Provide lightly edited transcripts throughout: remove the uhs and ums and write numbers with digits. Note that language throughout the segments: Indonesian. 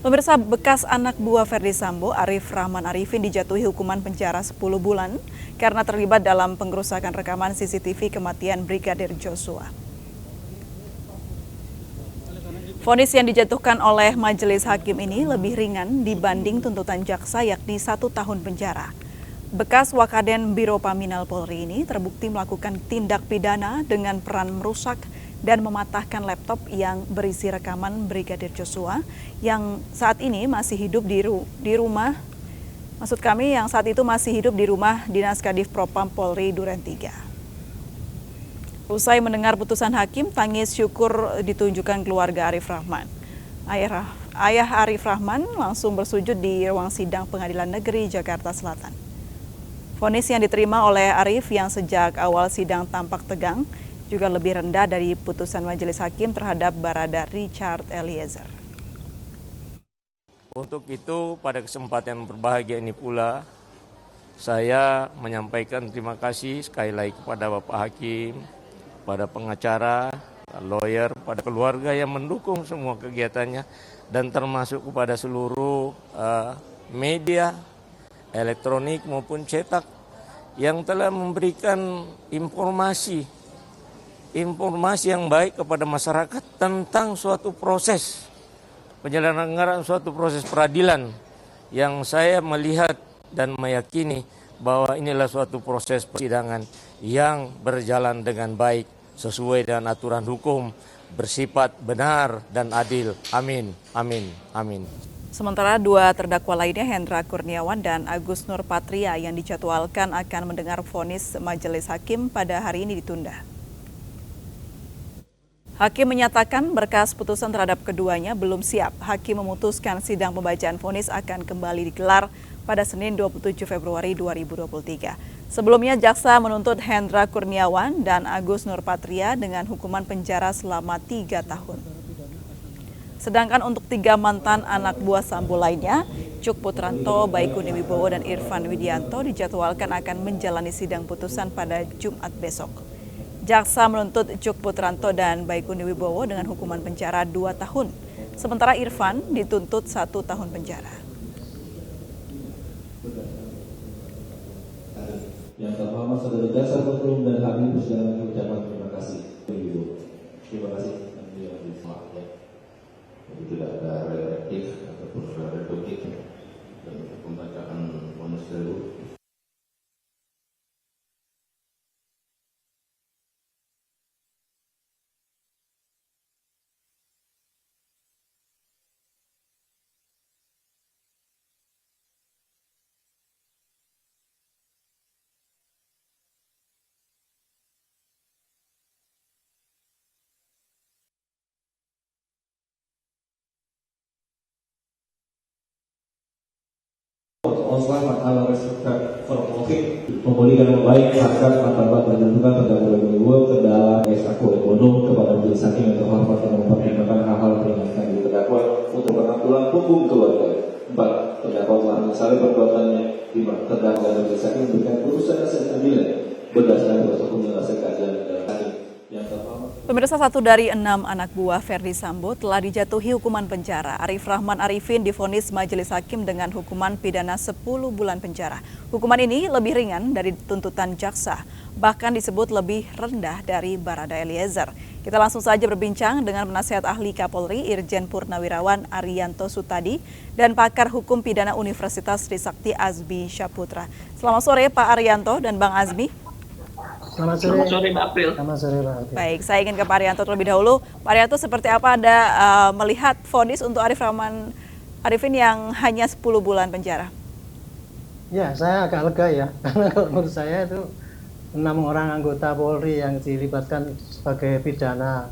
Pemirsa, bekas anak buah Ferdi Sambo, Arif Rahman Arifin dijatuhi hukuman penjara 10 bulan karena terlibat dalam pengrusakan rekaman CCTV kematian Brigadir Joshua. Vonis yang dijatuhkan oleh majelis hakim ini lebih ringan dibanding tuntutan jaksa, yakni 1 tahun penjara. Bekas Wakaden Biro Paminal Polri ini terbukti melakukan tindak pidana dengan peran merusak dan mematahkan laptop yang berisi rekaman Brigadir Joshua yang saat ini masih hidup di rumah, yang saat itu masih hidup di rumah Dinas Kadif Propam Polri Duren 3. Usai mendengar putusan hakim, tangis syukur ditunjukkan keluarga Arif Rahman. Ayah Arif Rahman langsung bersujud di ruang sidang Pengadilan Negeri Jakarta Selatan. Vonis yang diterima oleh Arif yang sejak awal sidang tampak tegang juga lebih rendah dari putusan majelis hakim terhadap Barada Richard Eliezer. Untuk itu, pada kesempatan berbahagia ini pula, saya menyampaikan terima kasih sekali lagi kepada Bapak Hakim, pada pengacara, lawyer, pada keluarga yang mendukung semua kegiatannya, dan termasuk kepada seluruh media elektronik maupun cetak yang telah memberikan informasi yang baik kepada masyarakat tentang suatu proses penyelenggaraan suatu proses peradilan yang saya melihat dan meyakini bahwa inilah suatu proses persidangan yang berjalan dengan baik sesuai dengan aturan hukum, bersifat benar dan adil. Amin, amin, amin. Sementara dua terdakwa lainnya, Hendra Kurniawan dan Agus Nurpatria, yang dijadwalkan akan mendengar vonis majelis hakim pada hari ini ditunda. Hakim menyatakan berkas putusan terhadap keduanya belum siap. Hakim memutuskan sidang pembacaan vonis akan kembali digelar pada Senin 27 Februari 2023. Sebelumnya, jaksa menuntut Hendra Kurniawan dan Agus Nurpatria dengan hukuman penjara selama 3 tahun. Sedangkan untuk 3 mantan anak buah Sambo lainnya, Cuk Putranto, Baikuni Wibowo, dan Irfan Widianto dijadwalkan akan menjalani sidang putusan pada Jumat besok. Jaksa menuntut Cuk Putranto dan Baikuni Wibowo dengan hukuman penjara 2 tahun, sementara Irfan dituntut 1 tahun penjara. Yang terhormat saudara jaksa penuntut dan hakim persidangan mengucapkan terima kasih. Terima kasih. Jadi tidak ada reaktif ataupun reduktif dan pembacaan vonis tersebut. Selamat ala respect for profit, memulihkan yang baik harkat martabat dan menentukan terdakwa dua kendala S.A.K. Ekono kepada majelis hakim yang terhormat yang mempertimbangkan hal-hal peringatkan di terdakwa untuk pengaturan hukum keluarga. 4. Terdakwa telah menyesali perbuatannya. 5. Terdakwa dan majelis hakim memberikan putusan yang seadil berdasarkan proses hukum yang hasil kajian dan hakim. Pemirsa, 1 dari 6 anak buah Ferdi Sambo telah dijatuhi hukuman penjara. Arif Rahman Arifin divonis majelis hakim dengan hukuman pidana 10 bulan penjara. Hukuman ini lebih ringan dari tuntutan jaksa, bahkan disebut lebih rendah dari Barada Eliezer. Kita langsung saja berbincang dengan penasihat ahli Kapolri Irjen Purnawirawan Arianto Sutadi dan pakar hukum pidana Universitas Trisakti Azmi Syaputra. Selamat sore Pak Arianto dan Bang Azmi. Selamat sore Mbak April. Selamat sore Mbak April. Baik, saya ingin ke Pak Arianto terlebih dahulu. Pak Arianto, seperti apa Anda melihat vonis untuk Arif Rahman Arifin yang hanya 10 bulan penjara? Ya, saya agak lega ya, karena menurut saya itu 6 orang anggota Polri yang dilibatkan sebagai pidana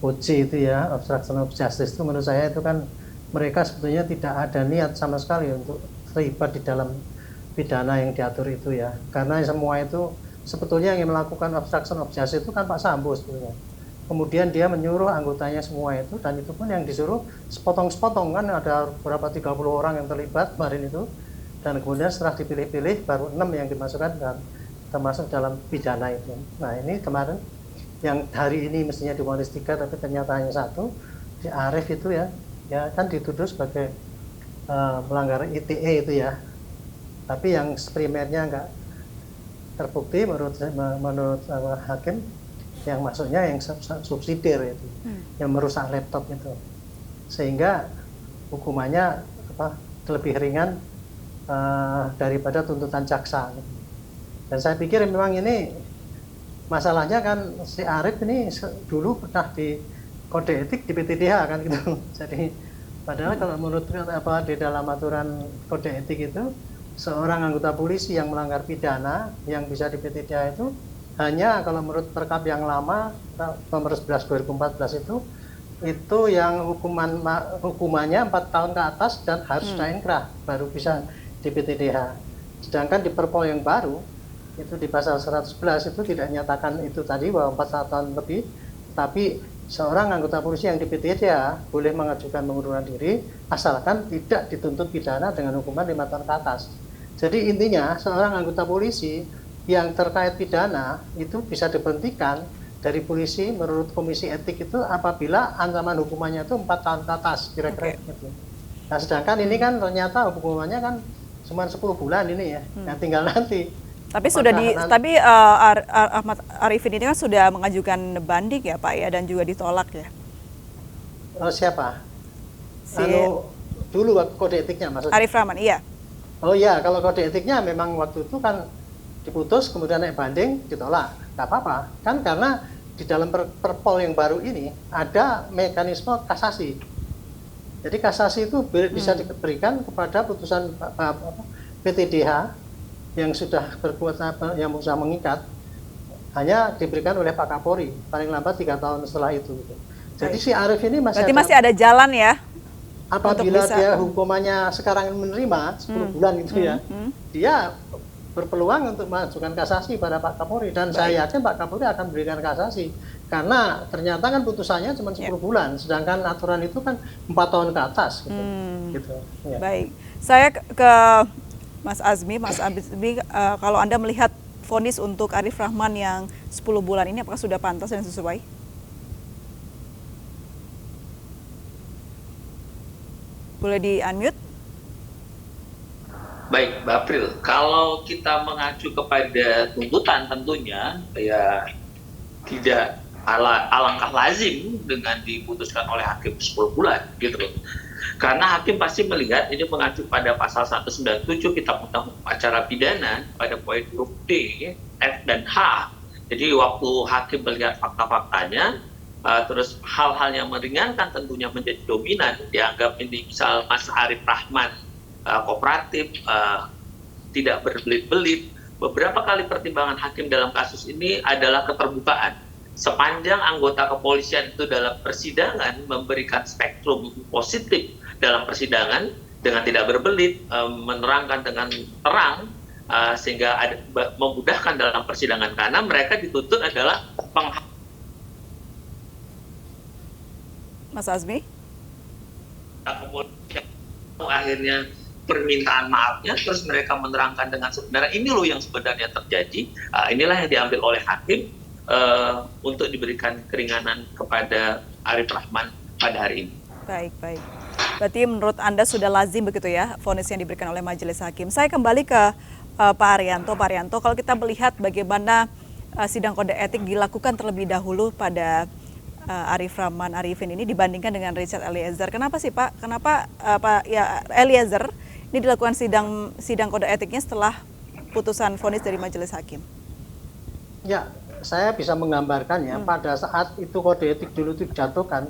OJ itu ya, obstruction of justice, itu menurut saya itu kan mereka sebetulnya tidak ada niat sama sekali untuk terlibat di dalam pidana yang diatur itu ya, karena semua itu sebetulnya yang melakukan obstruction of justice itu kan Pak Sambo sebetulnya. Kemudian dia menyuruh anggotanya semua itu, dan itu pun yang disuruh sepotong-sepotong, kan ada berapa 30 orang yang terlibat kemarin itu, dan kemudian setelah dipilih-pilih baru 6 yang dimasukkan dan termasuk dalam pidana itu. Nah ini kemarin yang hari ini mestinya divonis 3 tapi ternyata hanya 1, si Arif itu ya kan dituduh sebagai melanggar ITE itu ya. Tapi yang primernya nggak terbukti menurut hakim, yang maksudnya yang subsidiar itu, yang merusak laptop itu, sehingga hukumannya lebih ringan daripada tuntutan jaksa. Dan saya pikir memang ini masalahnya kan si Arief ini dulu pernah di kode etik di PTDH kan gitu. Jadi padahal kalau menurut di dalam aturan kode etik itu, seorang anggota polisi yang melanggar pidana yang bisa di PTDH itu hanya kalau menurut Perkap yang lama nomor 11 2014 itu yang hukumannya 4 tahun ke atas dan harus sudah inkrah baru bisa di PTDH. Sedangkan di Perpol yang baru itu di pasal 111 itu tidak nyatakan itu tadi bahwa 4 tahun lebih, tapi seorang anggota polisi yang di PTDH boleh mengajukan pengunduran diri asalkan tidak dituntut pidana dengan hukuman 5 tahun ke atas. Jadi intinya seorang anggota polisi yang terkait pidana itu bisa diberhentikan dari polisi menurut Komisi Etik itu apabila ancaman hukumannya itu 4 tahun ke atas kira-kira gitu. Nah sedangkan ini kan ternyata hukumannya kan cuma 10 bulan ini ya, yang tinggal nanti. Tapi Ahmad Arifin ini kan sudah mengajukan banding ya Pak ya, dan juga ditolak ya. Siapa? Dulu waktu kode etiknya maksudnya. Arief Rahman, iya. Oh iya, kalau kode etiknya memang waktu itu kan diputus kemudian naik banding ditolak, nggak apa-apa kan, karena di dalam Perpol yang baru ini ada mekanisme kasasi. Jadi kasasi itu bisa diberikan kepada putusan PTDH yang sudah berbuat yang sudah mengikat, hanya diberikan oleh Pak Kapolri paling lambat 3 tahun setelah itu. Jadi si Arief ini masih ada jalan ya. Apabila dia hukumannya sekarang menerima 10 bulan gitu ya, dia berpeluang untuk mengajukan kasasi pada Pak Kapolri, dan saya yakin Pak Kapolri akan memberikan kasasi karena ternyata kan putusannya cuma 10 bulan, sedangkan aturan itu kan 4 tahun ke atas gitu. Ya. Baik, saya ke Mas Azmi. Kalau Anda melihat vonis untuk Arief Rahman yang 10 bulan ini apakah sudah pantas dan sesuai? Boleh di-unmute? Baik, Mbak April. Kalau kita mengacu kepada tuntutan tentunya ya tidak alangkah lazim dengan diputuskan oleh hakim 10 bulan gitu. Karena hakim pasti melihat ini mengacu pada pasal 197 Kitab Undang Hukum Acara Pidana pada poin huruf D, F dan H. Jadi waktu hakim melihat fakta-faktanya, terus hal-hal yang meringankan tentunya menjadi dominan, dianggap ini misal Mas Arief Rahman kooperatif, tidak berbelit-belit. Beberapa kali pertimbangan hakim dalam kasus ini adalah keterbukaan. Sepanjang anggota kepolisian itu dalam persidangan memberikan spektrum positif dalam persidangan dengan tidak berbelit, menerangkan dengan terang, sehingga memudahkan dalam persidangan, karena mereka dituntut adalah Mas Azmi? Akhirnya permintaan maafnya, terus mereka menerangkan dengan sebenarnya ini loh yang sebenarnya terjadi. Inilah yang diambil oleh hakim untuk diberikan keringanan kepada Arief Rahman pada hari ini. Baik. Berarti menurut Anda sudah lazim begitu ya vonis yang diberikan oleh majelis hakim. Saya kembali ke Pak Arianto. Pak Arianto, kalau kita melihat bagaimana sidang kode etik dilakukan terlebih dahulu pada Arief Rahman Arifin ini dibandingkan dengan Richard Eliezer. Kenapa sih Pak? Kenapa Pak Eliezer ini dilakukan sidang kode etiknya setelah putusan vonis dari majelis hakim? Ya, saya bisa menggambarkan ya, pada saat itu kode etik dulu itu dijatuhkan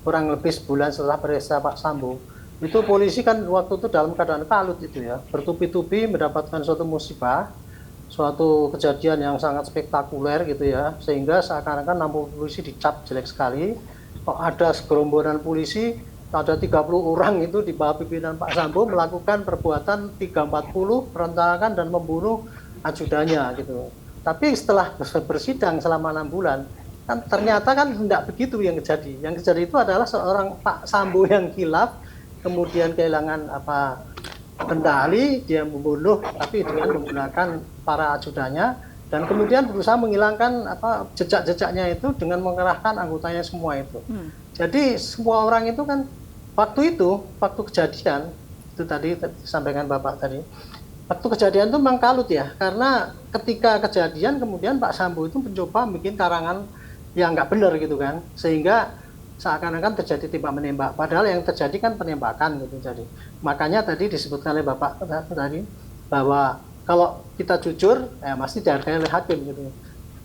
kurang lebih sebulan setelah peristiwa Pak Sambo, itu polisi kan waktu itu dalam keadaan kalut itu ya, bertubi-tubi mendapatkan suatu musibah, suatu kejadian yang sangat spektakuler gitu ya, sehingga seakan-akan lampu polisi dicap jelek sekali. Kok ada segerombolan polisi, ada 30 orang itu di bawah pimpinan Pak Sambo melakukan perbuatan 340, merencanakan dan membunuh ajudannya gitu. Tapi setelah bersidang selama 6 bulan, kan ternyata kan tidak begitu yang terjadi. Yang terjadi itu adalah seorang Pak Sambo yang khilaf, kemudian kehilangan kendali, dia membunuh tapi dengan menggunakan para ajudannya, dan kemudian berusaha menghilangkan jejak-jejaknya itu dengan mengerahkan anggotanya semua itu. Jadi semua orang itu kan waktu kejadian itu tadi disampaikan Bapak tadi. Waktu kejadian itu memang kalut ya, karena ketika kejadian kemudian Pak Sambo itu mencoba bikin karangan yang nggak benar gitu kan, sehingga seakan-akan terjadi tembak menembak, padahal yang terjadi kan penembakan gitu. Jadi makanya tadi disebutkan oleh Bapak tadi bahwa kalau kita jujur ya pasti dihargai oleh hakim gitu.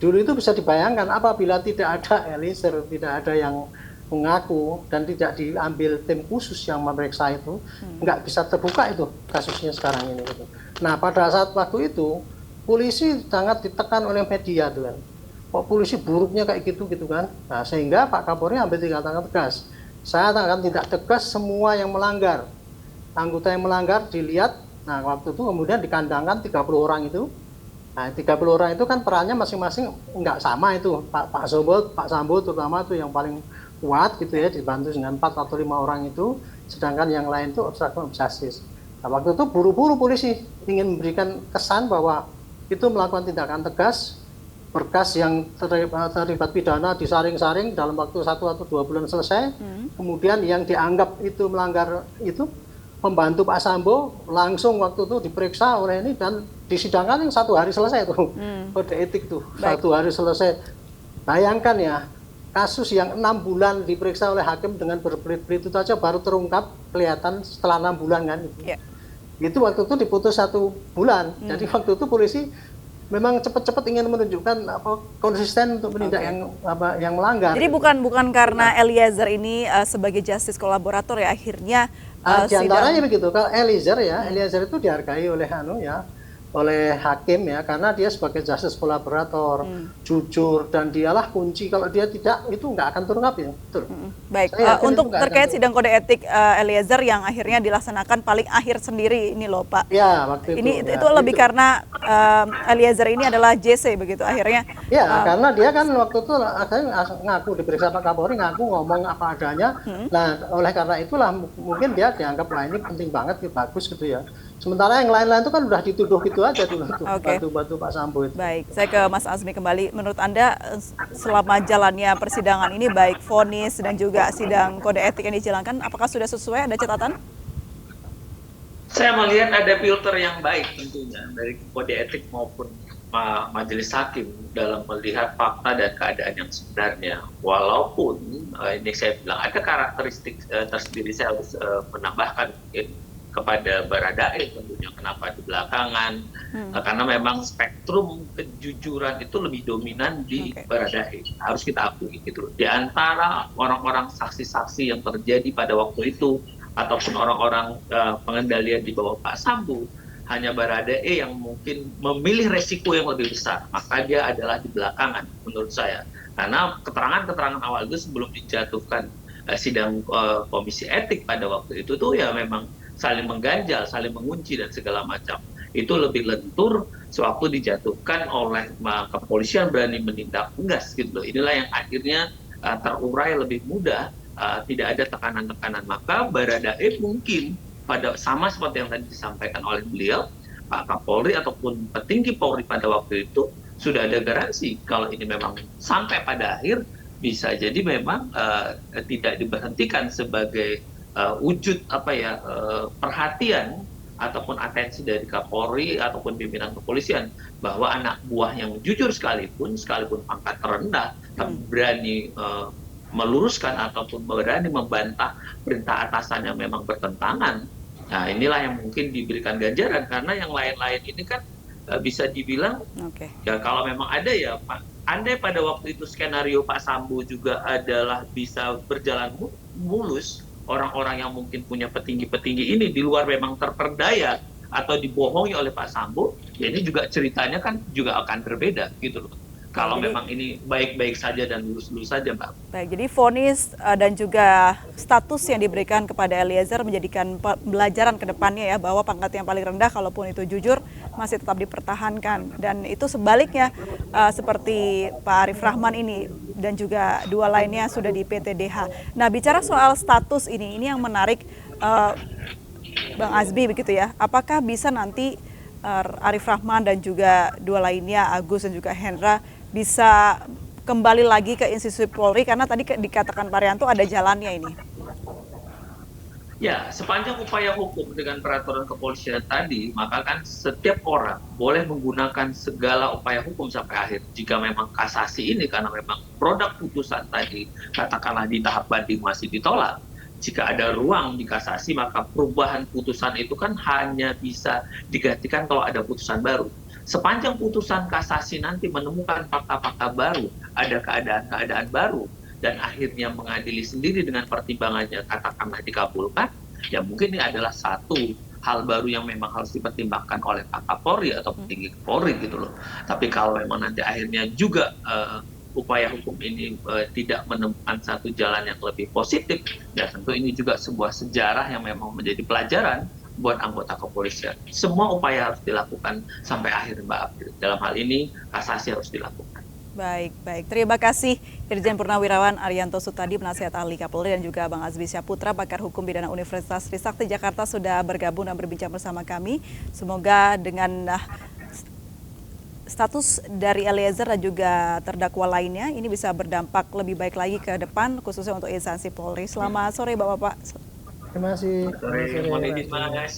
Dulu itu bisa dibayangkan apabila tidak ada Eliezer, tidak ada yang mengaku dan tidak diambil tim khusus yang memeriksa itu, nggak bisa terbuka itu kasusnya sekarang ini gitu. Nah pada saat waktu itu polisi sangat ditekan oleh media tuh kan. Kok polisi buruknya kayak gitu kan. Nah, sehingga Pak Kapolri ambil tindakan tegas. Saya akan tidak tegas semua yang melanggar. Anggota yang melanggar dilihat, nah waktu itu kemudian dikandangkan 30 orang itu. Nah 30 orang itu kan perannya masing-masing nggak sama itu. Pak Sambo terutama itu yang paling kuat gitu ya, dibantu dengan 4 atau 5 orang itu. Sedangkan yang lain itu obstruction of justice. Nah waktu itu buru-buru polisi ingin memberikan kesan bahwa itu melakukan tindakan tegas, berkas yang terlibat pidana disaring-saring dalam waktu 1 atau 2 bulan selesai. Kemudian yang dianggap itu melanggar itu pembantu Pak Sambo langsung waktu itu diperiksa oleh ini dan disidangkan yang 1 hari selesai tuh. Kode etik tuh. Baik. 1 hari selesai. Bayangkan ya, kasus yang 6 bulan diperiksa oleh hakim dengan berbelit-belit itu aja baru terungkap kelihatan setelah 6 bulan kan. Yeah. Itu waktu itu diputus 1 bulan. Jadi waktu itu polisi memang cepat-cepat ingin menunjukkan konsisten untuk menindak yang melanggar. Jadi bukan karena Eliezer ini sebagai justice kolaborator ya akhirnya di antaranya begitu. Kalau Eliezer itu dihargai oleh hakim ya, karena dia sebagai justice kolaborator, jujur, dan dialah kunci. Kalau dia tidak, itu nggak akan terungkap ya. Betul. Baik, untuk terkait sidang kode etik Eliezer yang akhirnya dilaksanakan paling akhir sendiri ini loh Pak. Ya, waktu itu. Itu lebih karena Eliezer ini adalah JC begitu akhirnya. Ya, karena dia kan waktu itu akhirnya ngaku diperiksa Pak Kapolri, ngaku ngomong apa adanya. Nah, oleh karena itulah mungkin dia dianggap lah ini penting banget, bagus gitu ya. Sementara yang lain-lain itu kan udah dituduh gitu aja dulu tuh, batu-batu Pak Sambo itu. Baik, saya ke Mas Azmi kembali. Menurut Anda selama jalannya persidangan ini baik vonis dan juga sidang kode etik yang dijalankan, apakah sudah sesuai? Ada catatan? Saya melihat ada filter yang baik tentunya dari kode etik maupun majelis hakim dalam melihat fakta dan keadaan yang sebenarnya. Walaupun ini saya bilang ada karakteristik tersendiri, saya harus menambahkan kepada Baradae tentunya, kenapa di belakangan, karena memang spektrum kejujuran itu lebih dominan di Baradae, harus kita akui gitu. Di antara orang-orang saksi-saksi yang terjadi pada waktu itu ataupun orang-orang pengendalian di bawah Pak Sambo, hanya Baradae yang mungkin memilih resiko yang lebih besar, maka dia adalah di belakangan menurut saya, karena keterangan-keterangan awal itu sebelum dijatuhkan sidang komisi etik pada waktu itu tuh ya memang saling mengganjal, saling mengunci dan segala macam. Itu lebih lentur sewaktu dijatuhkan oleh kepolisian berani menindak tegas gitu loh. Inilah yang akhirnya terurai lebih mudah, tidak ada tekanan-tekanan. Maka Baradae mungkin pada sama seperti yang tadi disampaikan oleh beliau, Pak Kapolri ataupun petinggi Polri pada waktu itu sudah ada garansi kalau ini memang sampai pada akhir bisa jadi memang tidak diberhentikan sebagai wujud perhatian ataupun atensi dari Kapolri ataupun pimpinan kepolisian bahwa anak buah yang jujur sekalipun pangkat terendah tapi berani meluruskan ataupun berani membantah perintah atasan yang memang bertentangan. Nah inilah yang mungkin diberikan ganjaran, karena yang lain-lain ini kan bisa dibilang ya kalau memang ada ya Pak, andai pada waktu itu skenario Pak Sambo juga adalah bisa berjalan mulus, orang-orang yang mungkin punya petinggi-petinggi ini di luar memang terperdaya atau dibohongi oleh Pak Sambo, ya ini juga ceritanya kan juga akan berbeda gitu loh. Kalau memang ini baik-baik saja dan lurus-lurus saja, Mbak. Baik, jadi vonis dan juga status yang diberikan kepada Eliezer menjadikan pembelajaran ke depannya ya, bahwa pangkat yang paling rendah kalaupun itu jujur masih tetap dipertahankan. Dan itu sebaliknya seperti Pak Arif Rahman ini dan juga 2 lainnya sudah di PTDH. Nah, bicara soal status ini yang menarik Bang Azmi begitu ya. Apakah bisa nanti Arif Rahman dan juga 2 lainnya, Agus dan juga Hendra, bisa kembali lagi ke institusi Polri, karena tadi dikatakan Pak Rianto ada jalannya ini. Ya, sepanjang upaya hukum dengan peraturan kepolisian tadi, maka kan setiap orang boleh menggunakan segala upaya hukum sampai akhir. Jika memang kasasi ini karena memang produk putusan tadi, katakanlah di tahap banding masih ditolak, jika ada ruang di kasasi, maka perubahan putusan itu kan hanya bisa digantikan kalau ada putusan baru. Sepanjang putusan kasasi nanti menemukan fakta-fakta baru, ada keadaan-keadaan baru, dan akhirnya mengadili sendiri dengan pertimbangannya katakanlah dikabulkan, ya mungkin ini adalah satu hal baru yang memang harus dipertimbangkan oleh Pak Kapolri atau petinggi Polri gitu loh. Tapi kalau memang nanti akhirnya juga upaya hukum ini tidak menemukan satu jalan yang lebih positif, ya tentu ini juga sebuah sejarah yang memang menjadi pelajaran buat anggota kepolisian. Semua upaya harus dilakukan sampai akhir, Mbak April. Dalam hal ini kasasi harus dilakukan. Baik, baik. Terima kasih Irjen Purnawirawan Arianto Sutadi, penasihat ahli Kapolri, dan juga Bang Azbi Syaputra, pakar hukum pidana Universitas Trisakti Jakarta, sudah bergabung dan berbincang bersama kami. Semoga dengan status dari Eliezer dan juga terdakwa lainnya ini bisa berdampak lebih baik lagi ke depan, khususnya untuk instansi Polri. Selamat sore Bapak-Bapak. Terima kasih. Sore, mohon izin, Mas.